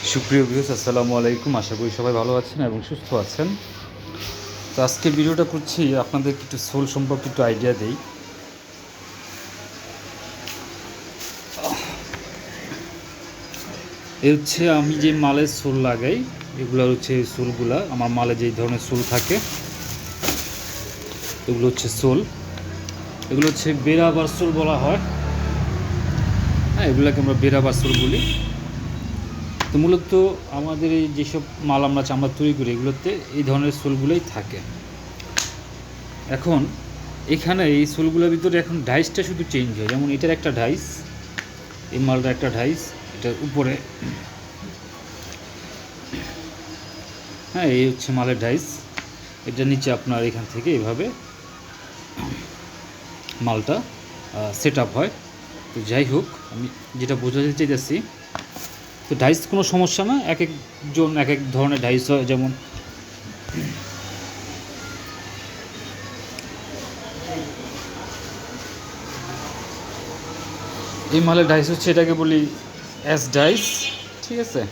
সুপ্রিয় ভিউয়ার্স, আসসালামু আলাইকুম। আশা করি সবাই ভালো আছেন এবং সুস্থ আছেন। তো আজকে ভিডিওটা করছি আপনাদের একটু সোল সম্পর্কে একটু আইডিয়া দেই। এই হচ্ছে আমি যে মালের সোল লাগাই, এগুলো হচ্ছে সোলগুলা। আমার মালে যেই ধরনের সোল থাকে এগুলো হচ্ছে সোল। এগুলো হচ্ছে বেরাবার সোল বলা হয়। হ্যাঁ, এগুলোকে আমরা বেরাবার সোল বলি। তো মূলত আমাদের এই যেসব মাল আমরা চামড়া তৈরি করি এগুলোতে এই ধরনের সোলগুলোই থাকে। এখন এখানে এই সোলগুলোর ভিতরে এখন ডাইসটা শুধু চেঞ্জ হয়। যেমন এটার একটা ডাইস, এই মালটার একটা ডাইস, এটার উপরে। হ্যাঁ, এই হচ্ছে মালের ডাইস। এটা নিচে আপনার এখান থেকে এভাবে মালটা সেট আপ হয়। তো যাই হোক, আমি যেটা বোঝাতে চাইতেছি, তো ডাইস কোনো সমস্যা না। এক একজন এক এক ধরনের ডাইস হয়। যেমন এই মালের ডাইস হচ্ছে, এটাকে বলি এস ডাইস। ঠিক আছে,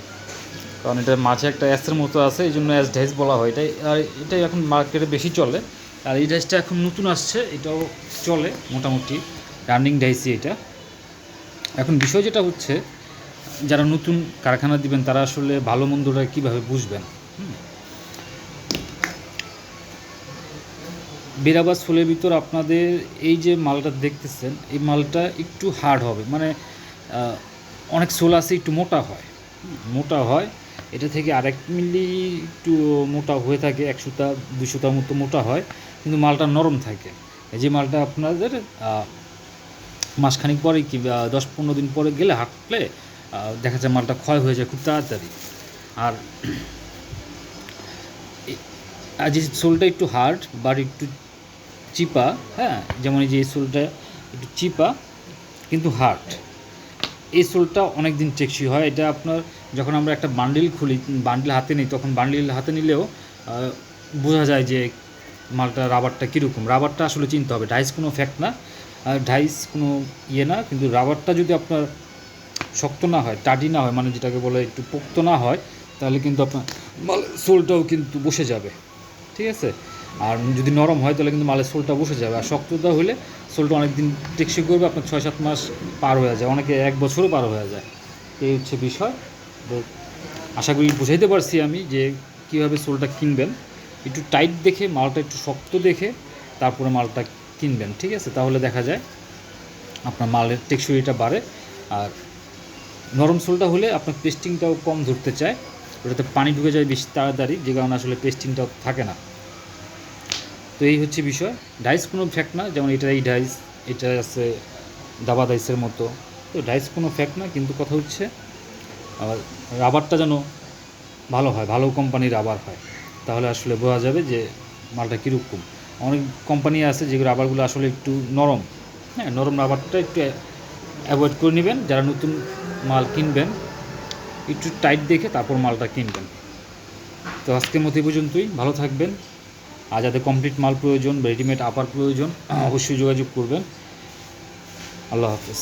কারণ এটার মাঝে একটা এসের মতো আছে, এই জন্য এস ডাইস বলা হয়। এটাই এখন মার্কেটে বেশি চলে। আর এই ডাইসটা এখন নতুন আসছে, এটাও চলে মোটামুটি, রানিং ডাইসই এটা। এখন বিষয় যেটা হচ্ছে, যারা নতুন কারখানা দিবেন তারা আসলে ভালো মন্দটা কীভাবে বুঝবেন। বেরাবার সোলের ভিতর আপনাদের এই যে মালটা দেখতেছেন, এই মালটা একটু হার্ড হবে। মানে অনেক সোল আছে একটু মোটা হয়, মোটা হয়। এটা থেকে আরেক মিলি একটু মোটা হয়ে থাকে, 100-200 মতো মোটা হয়, কিন্তু মালটা নরম থাকে। এই যে মালটা আপনাদের মাসখানিক পরে কি 10-15 দিন পরে গেলে হাঁটলে দেখা যায় মালটা ক্ষয় হয়ে যায় খুব তাড়াতাড়ি। আর যে সোলটা একটু হার্ড বা একটু চিপা, হ্যাঁ, যেমন এই যে এই সোলটা একটু চিপা কিন্তু হার্ড, এই সোলটা অনেক দিন টেকসই হয়। এটা আপনার যখন আমরা একটা বান্ডিল খুলি, বান্ডিল হাতে নিই, তখন বান্ডিল হাতে নিলেও বোঝা যায় যে মালটা রাবারটা কীরকম। রাবারটা আসলে চিনতে হবে, ডাইস কোনো ফ্যাক্ট না, ডাইস কোনো ইয়ে না, কিন্তু রাবারটা যদি আপনার শক্ত না হয়, টাডি না হয়, মানে যেটাকে বলে একটু পোক্ত না হয়, তাহলে কিন্তু আপনার সোলটাও কিন্তু বসে যাবে। ঠিক আছে, আর যদি নরম হয় তাহলে কিন্তু মালের সোলটা বসে যাবে। আর শক্ততা হলে সোলটা অনেক দিন টেকসই করবে, আপনার 6-7 মাস পার হয়ে যায়, অনেকে 1 বছরও পার হয়ে যায়। এই হচ্ছে বিষয়। তো আশা করি বুঝাইতে পারছি আমি যে কীভাবে সোলটা কিনবেন। একটু টাইট দেখে, মালটা একটু শক্ত দেখে তারপরে মালটা কিনবেন। ঠিক আছে, তাহলে দেখা যায় আপনার মালের টেকসইটা বাড়ে। আর নরম সোলটা হলে আপনার পেস্টিংটাও কম ধরতে চায়, ওটাতে পানি ঢুকে যায় বেশি তাড়াতাড়ি, যে কারণে আসলে পেস্টিংটাও থাকে না। তো এই হচ্ছে বিষয়। ডাইস কোনো ফ্যাক্ট না, যেমন এই ডাইস, এটা আছে দাবা ডাইসের মতো। তো ডাইস কোনো ফ্যাক্ট না, কিন্তু কথা হচ্ছে রাবারটা যেন ভালো হয়, ভালো কোম্পানির রাবার হয়, তাহলে আসলে বোঝা যাবে যে মালটা কীরকম। অনেক কোম্পানি আছে যে রাবারগুলো আসলে একটু নরম। হ্যাঁ, নরম রাবারটা একটু অ্যাভয়েড করে নেবেন। যারা নতুন মাল কিনবেন একটু টাইট দেখে তারপর মালটা কিনবেন। তো আজকের মতো এই পর্যন্তই, ভালো থাকবেন। আর যাদের কমপ্লিট মাল প্রয়োজন বা রেডিমেড আপার প্রয়োজন, অবশ্যই যোগাযোগ করবেন। আল্লাহ হাফেজ।